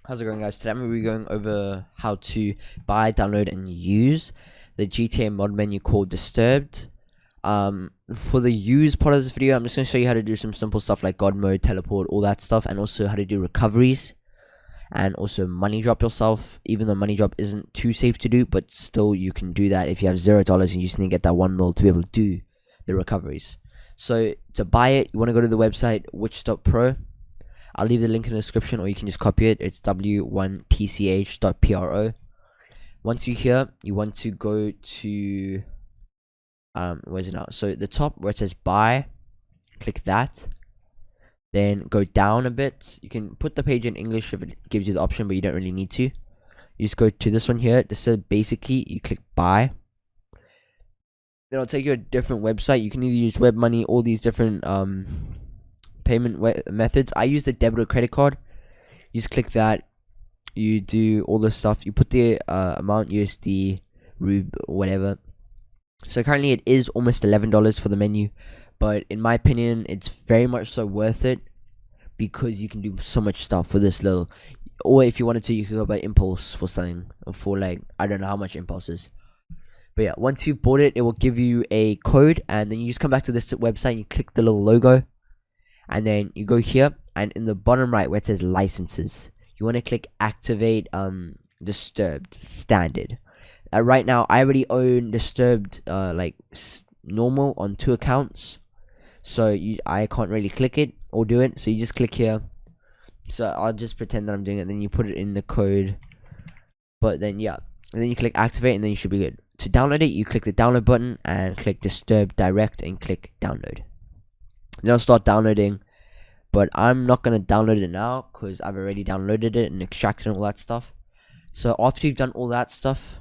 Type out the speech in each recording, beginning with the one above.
How's it going, guys? Today I'm going to be going over how to buy, download, and use the GTA mod menu called Disturbed. For the use part of this video, I'm just going to show you how to do some simple stuff like God mode, teleport, all that stuff, and also how to do recoveries and also money drop yourself. Even though money drop isn't too safe to do, but still you can do that if you have $0 and you just need to get that 1 mil to be able to do the recoveries. So to buy it, you want to go to the website witch.pro. I'll leave the link in the description, or you can just copy it. It's w1tch.pro. Once you're here, you want to go to where's it now? So the top where it says buy, click that. Then go down a bit. You can put the page in English if it gives you the option, but you don't really need to. You just go to this one here. This says basically you click buy. Then it'll take you to a different website. You can either use WebMoney, all these different payment methods. I use the debit or credit card. You just click that, you do all this stuff, you put the amount, USD, Rub, whatever. So currently it is almost $11 for the menu, but in my opinion it's very much so worth it because you can do so much stuff for this little. Or if you wanted to, you could go by Impulse for something, or for like, I don't know how much Impulse is. But yeah, once you've bought it, it will give you a code, and then you just come back to this website and you click the little logo. And then you go here, and in the bottom right where it says licenses, you want to click activate Disturbed standard. Right now I already own Disturbed like normal on 2 accounts, so I can't really click it or do it. So you just click here. So I'll just pretend that I'm doing it, then you put it in the code. But then yeah, and then you click activate, and then you should be good. To download it, you click the download button and click Disturbed direct and click download. Then I'll start downloading, but I'm not going to download it now because I've already downloaded it and extracted and all that stuff. So after you've done all that stuff,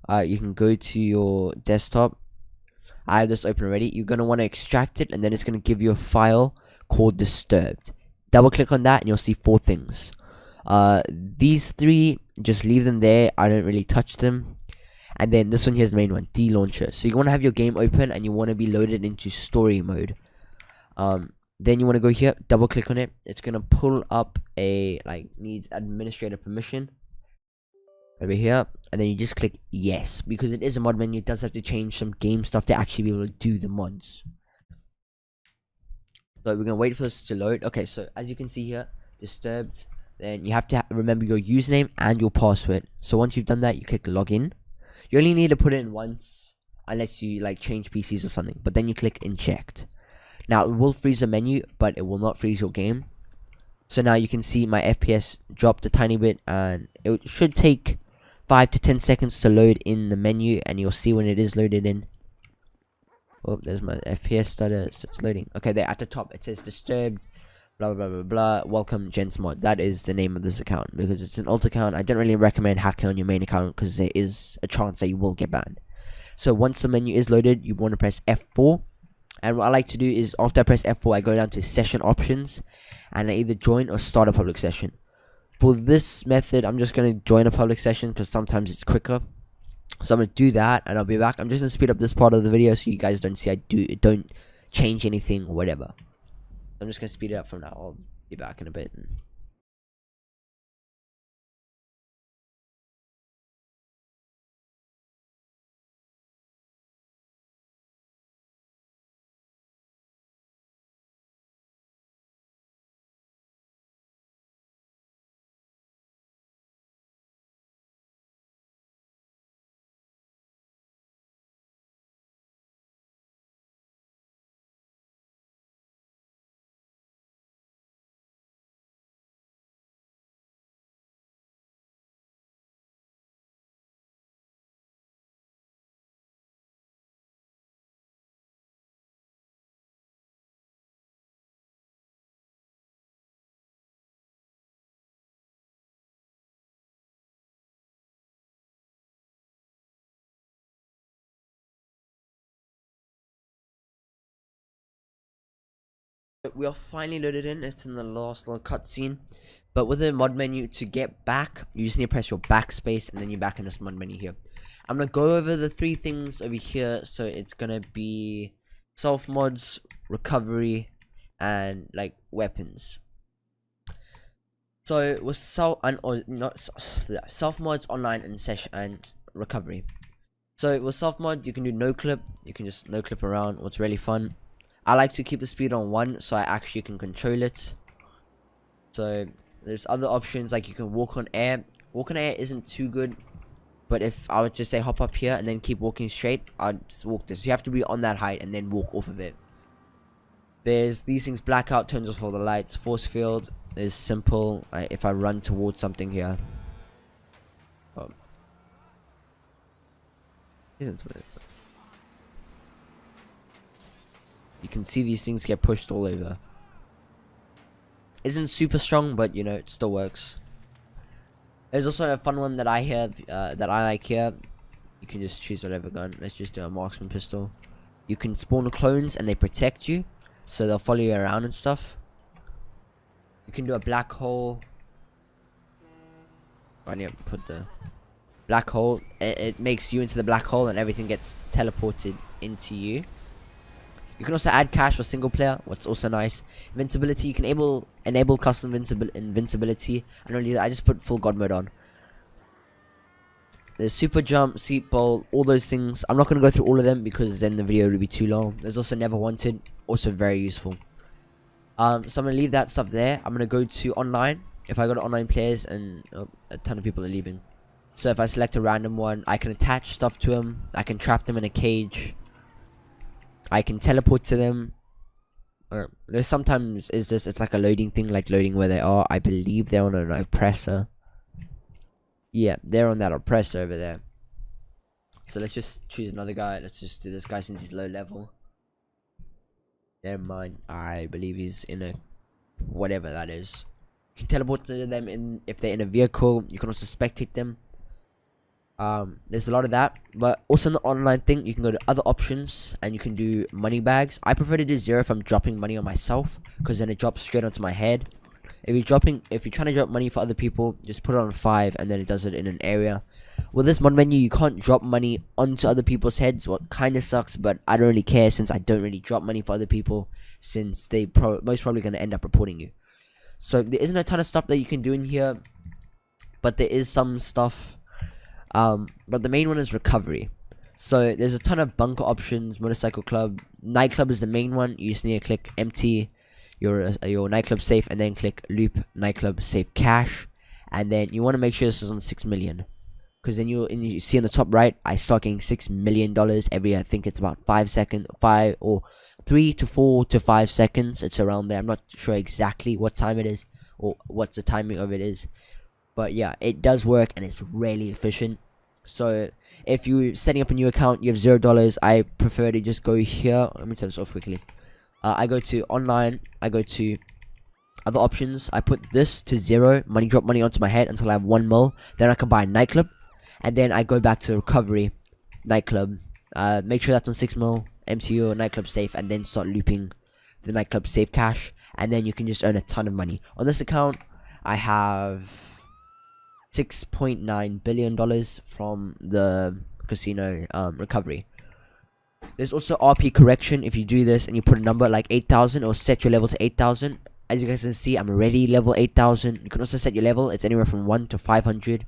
you can go to your desktop. I have this open already. You're going to want to extract it, and then it's going to give you a file called Disturbed. Double click on that and you'll see 4 things. These 3, just leave them there. I don't really touch them. And then this one here is the main one, D-Launcher. So you want to have your game open and you want to be loaded into story mode. Then you want to go here, double click on it. It's gonna pull up a needs administrator permission over here, and then you just click yes, because it is a mod menu. It does have to change some game stuff to actually be able to do the mods. So we're gonna wait for this to load. Okay, so as you can see here, Disturbed. Then you have to remember your username and your password. So once you've done that, you click login. You only need to put it in once, unless you change PCs or something. But then you click inject. Now it will freeze the menu, but it will not freeze your game. So now you can see my FPS dropped a tiny bit, and it should take 5 to 10 seconds to load in the menu, and you'll see when it is loaded in. Oh, there's my FPS stutter, so it's loading. Okay, there at the top it says Disturbed, blah blah blah blah, welcome Gents Mod. That is the name of this account, because it's an alt account. I don't really recommend hacking on your main account because there is a chance that you will get banned. So once the menu is loaded, you want to press F4. And what I like to do is, after I press F4, I go down to session options, and I either join or start a public session. For this method, I'm just going to join a public session because sometimes it's quicker. So I'm going to do that, and I'll be back. I'm just going to speed up this part of the video so you guys don't see I don't change anything or whatever. I'm just going to speed it up from now. I'll be back in a bit. We are finally loaded in. It's in the last little cutscene. But with the mod menu, to get back, you just need to press your backspace, and then you're back in this mod menu here. I'm gonna go over the 3 things over here. So it's gonna be self mods, recovery, and weapons. So with self mods, online, and session and recovery. So with self mod, you can do no clip. You can just no clip around. What's really fun. I like to keep the speed on 1 so I actually can control it. So there's other options like you can walk on air. Walk on air isn't too good, but if I would just say hop up here and then keep walking straight, I'd just walk this. You have to be on that height and then walk off of it. There's these things, blackout turns off all the lights. Force field is simple. If I run towards something here, isn't it? You can see these things get pushed all over. Isn't super strong, but you know it still works. There's also a fun one that I have that I like here. You can just choose whatever gun. Let's just do a marksman pistol. You can spawn clones and they protect you, so they'll follow you around and stuff. You can do a black hole. I need to put the black hole. It makes you into the black hole and everything gets teleported into you. You can also add cash for single player, what's also nice. Invincibility, you can enable custom invincibility. I just put full god mode on. There's super jump, seat bolt, all those things. I'm not going to go through all of them because then the video would be too long. There's also never wanted, also very useful. So I'm going to leave that stuff there. I'm going to go to online. If I go to online players, and a ton of people are leaving. So if I select a random one, I can attach stuff to them. I can trap them in a cage. I can teleport to them. Or there's sometimes it's like a loading thing, like loading where they are. I believe they're on an oppressor. Yeah, they're on that oppressor over there. So let's just choose another guy. Let's just do this guy since he's low level. Never mind. I believe he's in a whatever that is. You can teleport to them if they're in a vehicle. You can also spectate them. There's a lot of that, but also in the online thing you can go to other options and you can do money bags. I prefer to do 0 if I'm dropping money on myself, because then it drops straight onto my head. If you're trying to drop money for other people, just put it on 5 and then it does it in an area. With this mod menu you can't drop money onto other people's heads, what kind of sucks, but I don't really care since I don't really drop money for other people, since they most probably going to end up reporting you. So there isn't a ton of stuff that you can do in here, but there is some stuff. But the main one is recovery. So there's a ton of bunker options. Motorcycle club, nightclub is the main one. You just need to click empty your nightclub safe and then click loop nightclub safe cash, and then you want to make sure this is on 6 million, because then you see on the top right I start getting $6 million every, I think it's about 3 to 4 to 5 seconds. It's around there. I'm not sure exactly what time it is or what's the timing of it is. But yeah, it does work and it's really efficient. So if you're setting up a new account, you have $0, I prefer to just go here. Let me turn this off quickly. I go to online, I go to other options, I put this to 0, drop money onto my head until I have 1 mil. Then I can buy a nightclub, and then I go back to recovery, nightclub, make sure that's on 6 mil, empty your nightclub safe, and then start looping the nightclub safe cash, and then you can just earn a ton of money. On this account, I have $6.9 billion from the casino recovery. There's also RP correction. If you do this and you put a number like 8,000 or set your level to 8,000, as you guys can see, I'm already level 8,000. You can also set your level. It's anywhere from 1 to 500.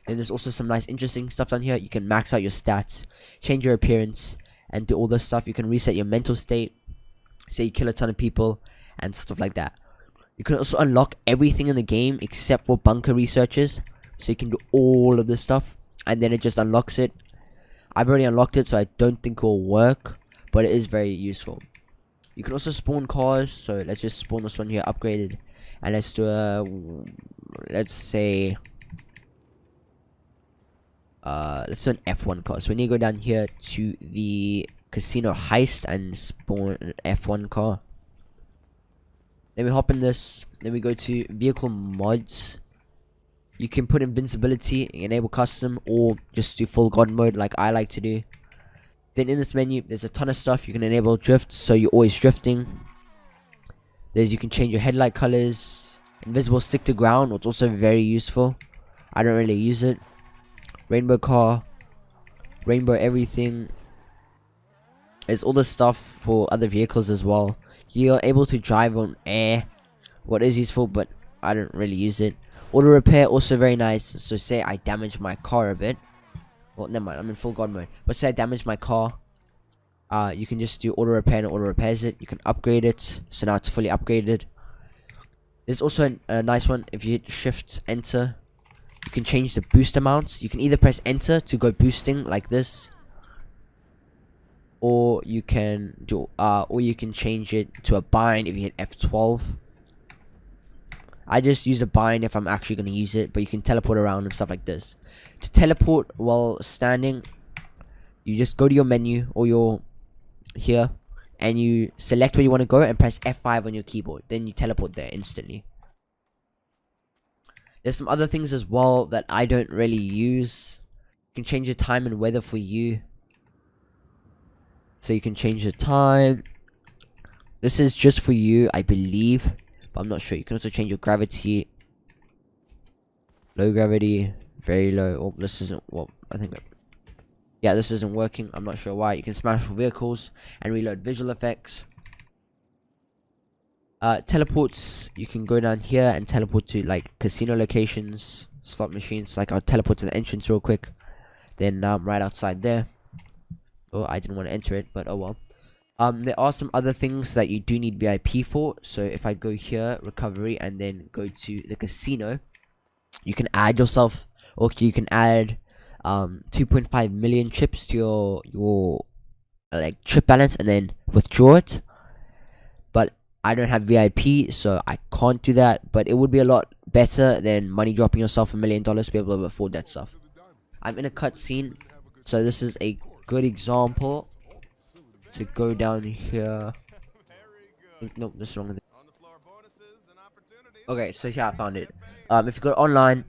Then there's also some nice interesting stuff down here. You can max out your stats, change your appearance, and do all this stuff. You can reset your mental state, say you kill a ton of people, and stuff like that. You can also unlock everything in the game except for bunker researches. So you can do all of this stuff, and then it just unlocks it. I've already unlocked it, so I don't think it will work, but it is very useful. You can also spawn cars. So let's just spawn this one here, upgraded, and let's do a, let's say, let's do an F1 car. So we need to go down here to the casino heist and spawn an F1 car. Then we hop in this. Then we go to vehicle mods. You can put invincibility, enable custom, or just do full god mode like I like to do. Then in this menu, there's a ton of stuff. You can enable drift, so you're always drifting. You can change your headlight colors. Invisible stick to ground, which is also very useful. I don't really use it. Rainbow car, rainbow everything. There's all the stuff for other vehicles as well. You're able to drive on air, what is useful, but I don't really use it. Auto repair also very nice. So say I damage my car a bit. Well, never mind. I'm in full god mode. But say I damage my car. You can just do auto repair and auto repairs it. You can upgrade it. So now it's fully upgraded. There's also a nice one. If you hit shift enter, you can change the boost amounts. You can either press enter to go boosting like this, or you can do or you can change it to a bind if you hit F12. I just use a bind if I'm actually going to use it, but you can teleport around and stuff like this. To teleport while standing, you just go to your menu or your here, and you select where you want to go and press F5 on your keyboard. Then you teleport there instantly. There's some other things as well that I don't really use. You can change the time and weather for you. So you can change the time. This is just for you, I believe, but I'm not sure. You can also change your gravity. Low gravity, very low. Oh, this isn't, well, I think, yeah, this isn't working. I'm not sure why. You can smash vehicles and reload visual effects. Teleports, you can go down here and teleport to like casino locations, slot machines. Like I'll teleport to the entrance real quick. Then now I'm right outside there. Oh, I didn't want to enter it, but oh well. There are some other things that you do need VIP for. So if I go here, recovery, and then go to the casino, you can add yourself, or you can add 2.5 million chips to your like chip balance and then withdraw it. But I don't have VIP, so I can't do that. But it would be a lot better than money dropping yourself $1 million to be able to afford that stuff. I'm in a cutscene, so this is a good example. To go down here. Nope, this is wrong. Okay, so yeah, I found it. If you go online,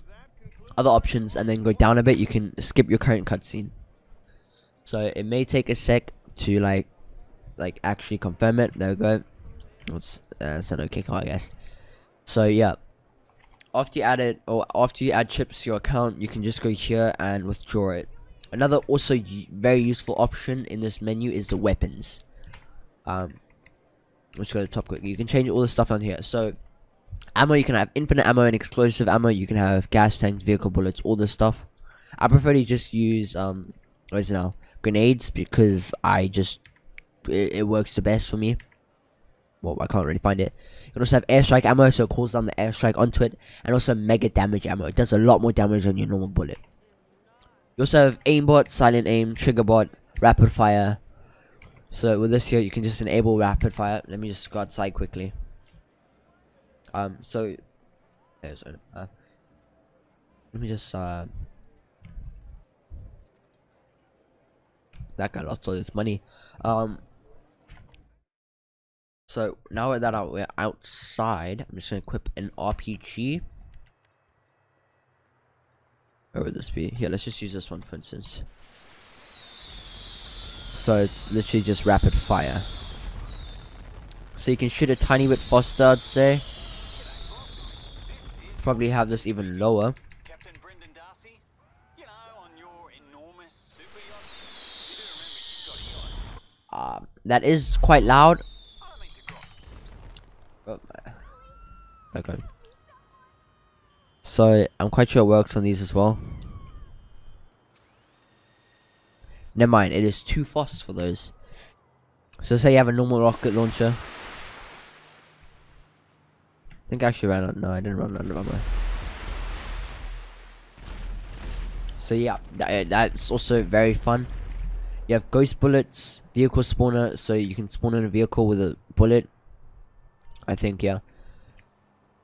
other options, and then go down a bit, you can skip your current cutscene. So it may take a sec to like actually confirm it. There we go. It's an okay call, I guess. So yeah, after you add it, or after you add chips to your account, you can just go here and withdraw it. Another also very useful option in this menu is the weapons. Let's go to the top quickly. You can change all the stuff on here. So ammo, you can have infinite ammo and explosive ammo. You can have gas tanks, vehicle bullets, all this stuff. I prefer to just use what is it now? Grenades, because it works the best for me. Well, I can't really find it. You can also have airstrike ammo, so it calls down the airstrike onto it, and also mega damage ammo. It does a lot more damage than your normal bullet. You also have aimbot, silent aim, trigger bot, rapid fire. So with this here, you can just enable rapid fire. Let me just go outside quickly. So let me just that guy lost all his money. So now that we're outside, I'm just gonna equip an RPG. Where would this be? Here, let's just use this one for instance. So it's literally just rapid fire. So you can shoot a tiny bit faster, I'd say. Probably have this even lower. That is quite loud. Okay. So I'm quite sure it works on these as well. Never mind, it is too fast for those. So say you have a normal rocket launcher. I think I actually ran out. No, I didn't run out of ammo. So yeah, that's also very fun. You have ghost bullets, vehicle spawner, so you can spawn in a vehicle with a bullet. I think, yeah.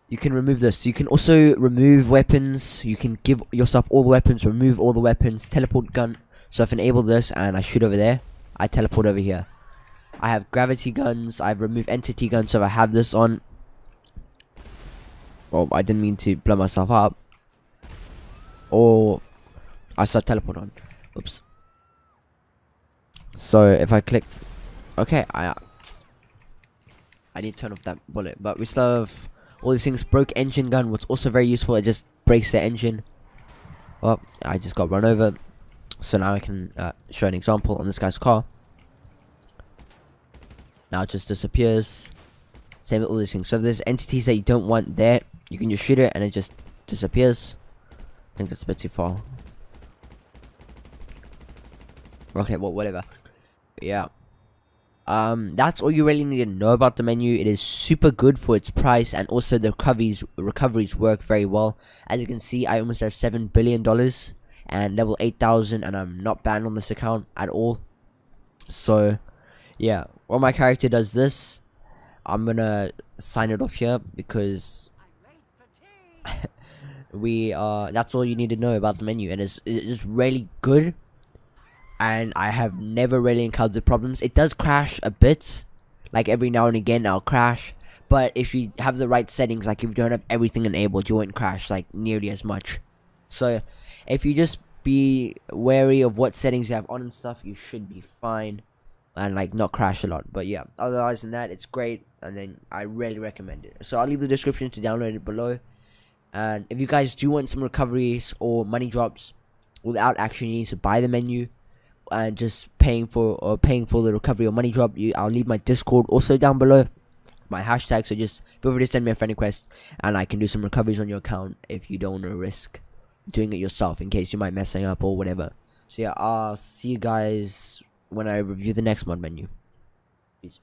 You can remove this. You can also remove weapons. You can give yourself all the weapons, remove all the weapons, teleport gun. So if I enable this and I shoot over there, I teleport over here. I have gravity guns. I've removed entity guns. So if I have this on, well, I didn't mean to blow myself up. Or I start teleport on. Oops. So if I click, okay, I need to turn off that bullet. But we still have all these things. Broke engine gun, what's also very useful. It just breaks the engine. Well, I just got run over. So now I can show an example on this guy's car. Now it just disappears. Same with all these things. So if there's entities that you don't want there, You can just shoot it and it just disappears. I think that's a bit too far. Okay, well, whatever. But yeah. That's all you really need to know about the menu. It is super good for its price, and also the recoveries work very well. As you can see, I almost have $7 billion and level 8,000, and I'm not banned on this account at all. So yeah, while my character does this, I'm gonna sign it off here because that's all you need to know about the menu. It is really good, and I have never really encountered problems. It does crash a bit, like every now and again I'll crash, but if you have the right settings, like if you don't have everything enabled, you won't crash like nearly as much. So if you just be wary of what settings you have on and stuff, you should be fine and like not crash a lot. But yeah, otherwise than that, it's great, and then I really recommend it. So I'll leave the description to download it below. And if you guys do want some recoveries or money drops without actually needing to buy the menu and just paying for the recovery or money drop, I'll leave my Discord also down below, my hashtag. So just feel free to send me a friend request, and I can do some recoveries on your account if you don't want to risk doing it yourself in case you might messing up or whatever. So yeah, I'll see you guys when I review the next mod menu. Peace.